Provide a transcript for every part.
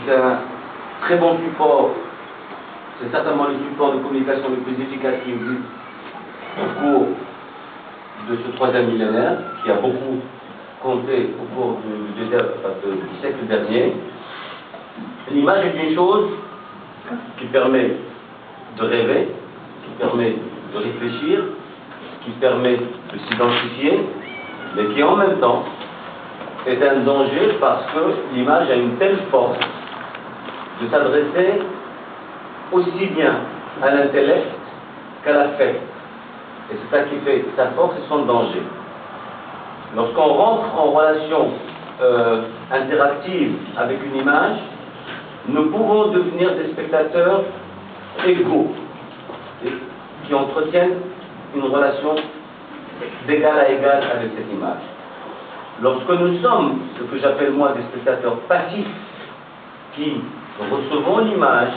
c'est un très bon support, c'est certainement le support de communication le plus efficace qui existe au cours de ce troisième millénaire, qui a beaucoup compté au cours du siècle dernier. L'image est une chose qui permet de rêver, qui permet de réfléchir, qui permet de s'identifier, mais qui en même temps est un danger parce que l'image a une telle force de s'adresser aussi bien à l'intellect qu'à l'affect. Et c'est ça qui fait sa force et son danger. Lorsqu'on rentre en relation interactive avec une image, nous pouvons devenir des spectateurs égaux, qui entretiennent une relation d'égal à égal avec cette image. Lorsque nous sommes ce que j'appelle moi des spectateurs passifs, qui recevons l'image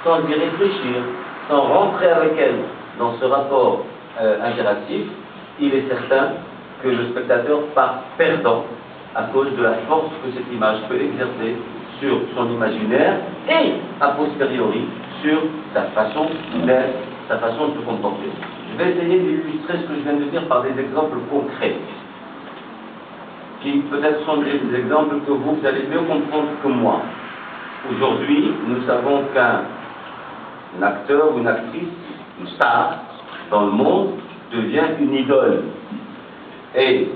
sans y réfléchir, sans rentrer avec elle dans ce rapport interactif, il est certain que le spectateur part perdant à cause de la force que cette image peut exercer sur son imaginaire et, a posteriori, sur sa façon d'être, sa façon de se comporter. Je vais essayer d'illustrer ce que je viens de dire par des exemples concrets, qui peut-être sont des exemples que vous allez mieux comprendre que moi. Aujourd'hui, nous savons qu'un acteur ou une actrice, une star, dans le monde, devient une idole. Et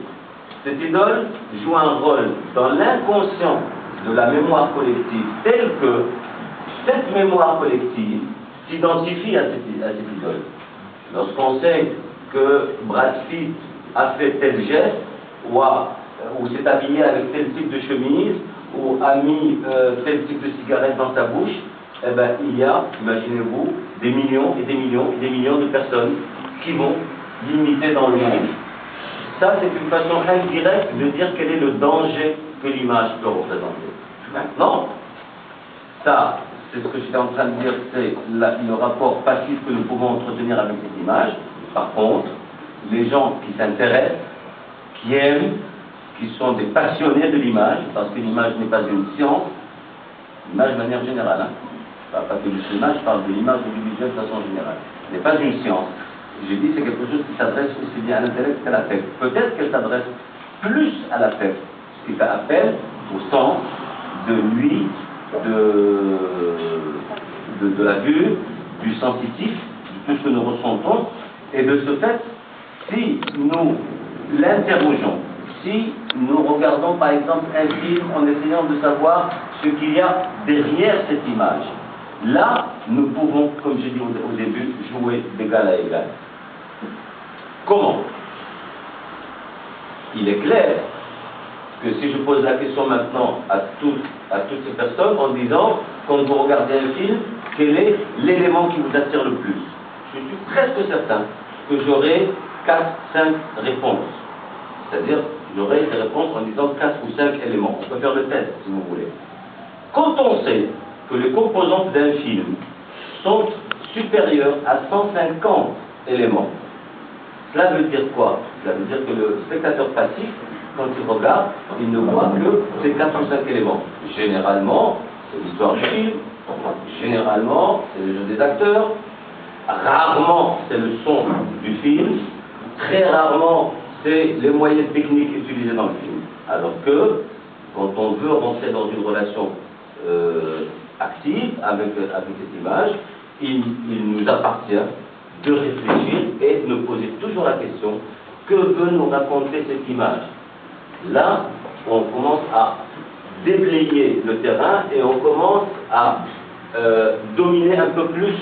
cette idole joue un rôle dans l'inconscient de la mémoire collective, telle que cette mémoire collective s'identifie à cette idole. Lorsqu'on sait que Brad Pitt a fait tel geste, ou s'est habillé avec tel type de chemise, ou a mis tel type de cigarette dans sa bouche, eh bien, il y a, imaginez-vous, des millions et des millions et des millions de personnes qui vont l'imiter dans le monde. Ça, c'est une façon indirecte de dire quel est le danger que l'image peut représenter. Maintenant, ça, c'est ce que j'étais en train de dire, c'est le rapport passif que nous pouvons entretenir avec cette image. Par contre, les gens qui s'intéressent, qui aiment, qui sont des passionnés de l'image, parce que l'image n'est pas une science, l'image de manière générale, hein. Pas que du cinéma, je parle de l'image audiovisuelle de façon générale. Ce n'est pas une science. J'ai dit c'est quelque chose qui s'adresse aussi bien à l'intellect qu'à l'affect. Peut-être qu'elle s'adresse plus à l'affect, ce qui fait appel au sens de l'ouïe, de la vue, du sensitif, de tout ce que nous ressentons. Et de ce fait, si nous l'interrogeons, si nous regardons par exemple un film en essayant de savoir ce qu'il y a derrière cette image, là, nous pouvons, comme j'ai dit au début, jouer d'égal à égal. Comment? Il est clair que si je pose la question maintenant à toutes ces personnes en disant, quand vous regardez un film, quel est l'élément qui vous attire le plus? Je suis presque certain que j'aurai 4, 5 réponses. C'est-à-dire, j'aurai des réponses en disant 4 ou 5 éléments. On peut faire le test, si vous voulez. Quand on sait que les composantes d'un film sont supérieures à 150 éléments, cela veut dire quoi? Cela veut dire que le spectateur passif, quand il regarde, il ne voit que ces 4 ou 5 éléments. Généralement, c'est l'histoire du film, généralement, c'est le jeu des acteurs, rarement, c'est le son du film, très rarement, c'est les moyens techniques utilisés dans le film. Alors que, quand on veut rentrer dans une relation active avec cette image, il nous appartient de réfléchir et de nous poser toujours la question, que veut nous raconter cette image? Là, on commence à déblayer le terrain et on commence à dominer un peu plus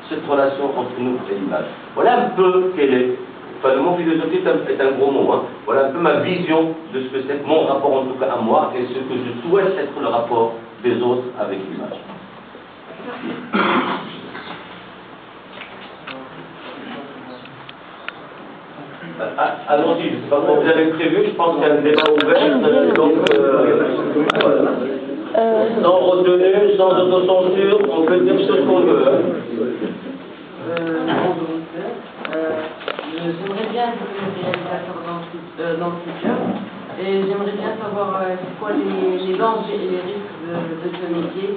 cette relation entre nous et l'image. Voilà un peu quelle est, enfin le mot philosophie est un gros mot, hein. Voilà un peu ma vision de ce que c'est, mon rapport en tout cas à moi, et ce que je souhaite être le rapport des autres avec l'image. Allons-y, je ne sais pas comment vous avez prévu, je pense qu'il y a un débat ouvert, donc voilà. Sans retenue, sans autocensure, on peut dire ce qu'on veut. J'aimerais bien que les réalisateurs dans le futur Et j'aimerais bien savoir c'est quoi les dangers et les risques de ce métier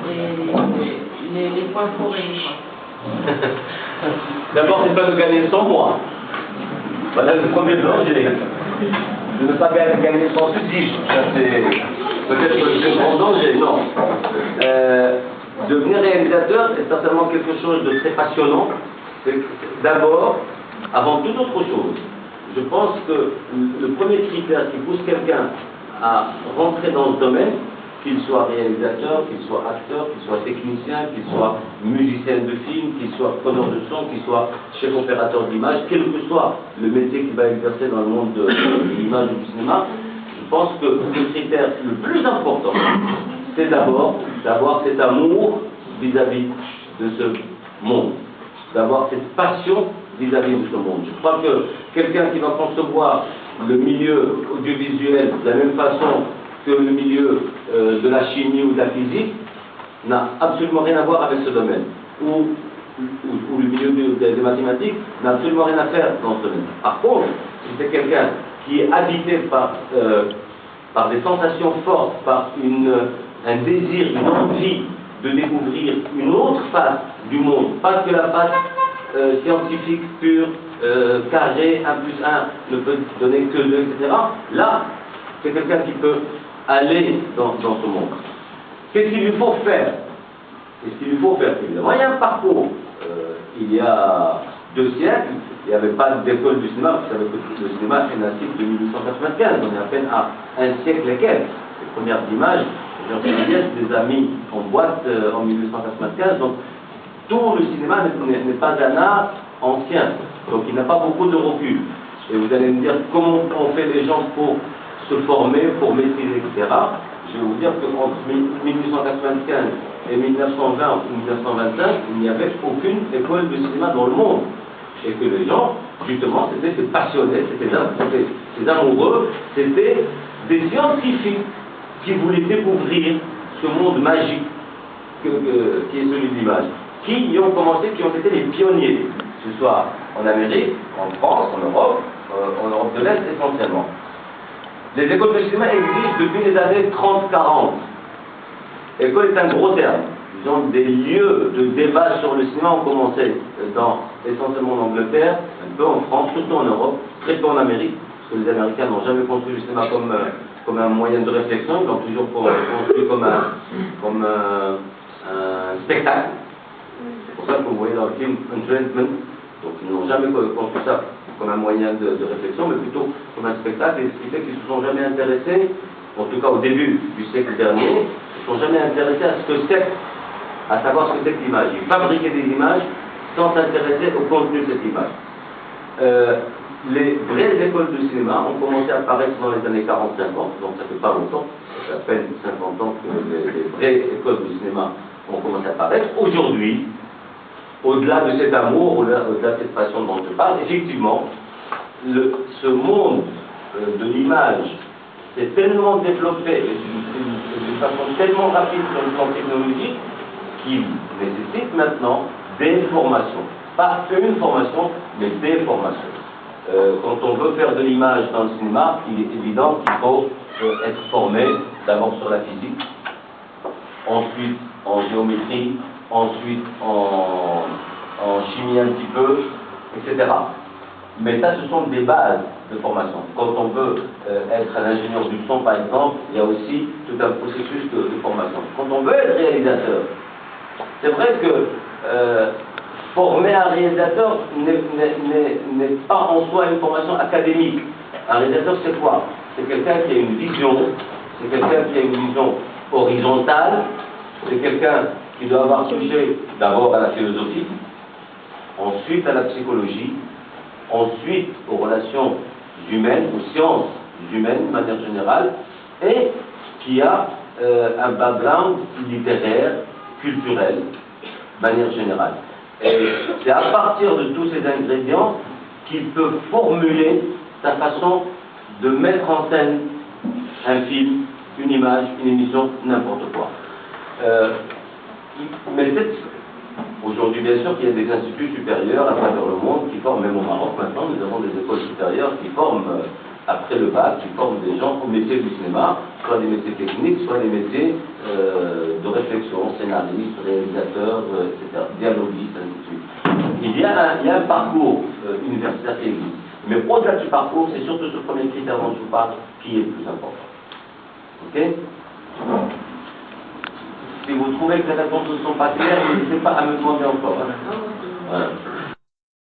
et les points forts et les points. D'abord, c'est pas de gagner 100 mois. Voilà le premier danger. De ne pas gagner sans subside. Ça, c'est peut-être le plus grand danger. Non. Devenir réalisateur est certainement quelque chose de très passionnant. D'abord, avant toute autre chose, je pense que le premier critère qui pousse quelqu'un à rentrer dans ce domaine, qu'il soit réalisateur, qu'il soit acteur, qu'il soit technicien, qu'il soit musicien de film, qu'il soit preneur de son, qu'il soit chef opérateur d'image, quel que soit le métier qu'il va exercer dans le monde de l'image ou du cinéma, je pense que le critère le plus important, c'est d'abord d'avoir cet amour vis-à-vis de ce monde, d'avoir cette passion vis-à-vis de ce monde. Je crois que quelqu'un qui va concevoir le milieu audiovisuel de la même façon que le milieu de la chimie ou de la physique n'a absolument rien à voir avec ce domaine, ou le milieu des mathématiques n'a absolument rien à faire dans ce domaine. Par contre, si c'est quelqu'un qui est habité par des sensations fortes, par un désir, une envie de découvrir une autre face du monde, pas que la face scientifique pure, carré, 1 plus 1 ne peut donner que 2, etc. Là, c'est quelqu'un qui peut aller dans ce monde. Qu'est-ce qu'il lui faut faire? Qu'est-ce qu'il lui faut faire? Évidemment, il y a un parcours. Il y a 2 siècles, il n'y avait pas d'école du cinéma. Vous savez que le cinéma est natif de 1895. On est à peine à un siècle et quelques. Les premières images, des amis en boîte en 1895. Donc, tout le cinéma n'est pas un art ancien. Donc, il n'a pas beaucoup de recul. Et vous allez me dire comment on fait les gens pour se former, pour maîtriser, etc. Je vais vous dire qu'entre 1895 et 1920 ou 1925, il n'y avait aucune école de cinéma dans le monde. Et que les gens, justement, c'était des passionnés, c'était des amoureux, c'était des scientifiques qui voulaient découvrir ce monde magique qui est celui de l'image. Qui y ont commencé, qui ont été les pionniers, que ce soit en Amérique, en France, en Europe de l'Est essentiellement. Les écoles de cinéma existent depuis les années 30-40. École est un gros terme. Disons, des lieux de débat sur le cinéma ont commencé essentiellement en Angleterre, un peu en France, surtout en Europe, très peu en Amérique, parce que les Américains n'ont jamais construit le cinéma comme un moyen de réflexion, ils l'ont toujours construit comme un spectacle. C'est pour ça que vous voyez dans le film Entrancement, donc ils n'ont jamais construit ça comme un moyen de réflexion, mais plutôt comme un spectacle, et ce qui fait qu'ils ne se sont jamais intéressés, en tout cas au début du siècle dernier, ils ne se sont jamais intéressés à ce que c'est, à savoir ce que c'est que l'image. Ils fabriquaient des images sans s'intéresser au contenu de cette image. Les vraies écoles de cinéma ont commencé à apparaître dans les années 40-50, donc ça fait pas longtemps, ça fait à peine 50 ans que les vraies écoles de cinéma ont commencé à apparaître. Aujourd'hui, au-delà de cet amour, au-delà de cette passion dont je parle, effectivement, ce monde de l'image s'est tellement développé d'une façon tellement rapide sur le plan technologique qu'il nécessite maintenant des formations. Pas une formation, mais des formations. Quand on veut faire de l'image dans le cinéma, il est évident qu'il faut être formé d'abord sur la physique, ensuite en géométrie, ensuite en chimie un petit peu, etc. Mais ça, ce sont des bases de formation. Quand on veut être un ingénieur du son, par exemple, il y a aussi tout un processus de formation. Quand on veut être réalisateur, c'est vrai que former un réalisateur n'est pas en soi une formation académique. Un réalisateur, c'est quoi? C'est quelqu'un qui a une vision, c'est quelqu'un qui a une vision horizontale, c'est quelqu'un qui doit avoir touché d'abord à la philosophie, ensuite à la psychologie, ensuite aux relations humaines, aux sciences humaines de manière générale, et qui a un background littéraire, culturel, de manière générale. Et c'est à partir de tous ces ingrédients qu'il peut formuler sa façon de mettre en scène un film, une image, une émission, n'importe quoi. Mais aujourd'hui, bien sûr, qu'il y a des instituts supérieurs à travers le monde qui forment, même au Maroc maintenant, nous avons des écoles supérieures qui forment après le bac, qui forment des gens au métier du cinéma, soit des métiers techniques, soit des métiers de réflexion, scénaristes, réalisateurs, etc., dialoguistes, ainsi de suite. Il y a un parcours universitaire qui existe. Mais au-delà du parcours, c'est surtout ce premier critère dont je vous parle qui est le plus important. Ok? Si vous trouvez que les réponses ne sont pas claires, n'hésitez pas à me demander encore. Hein. Voilà.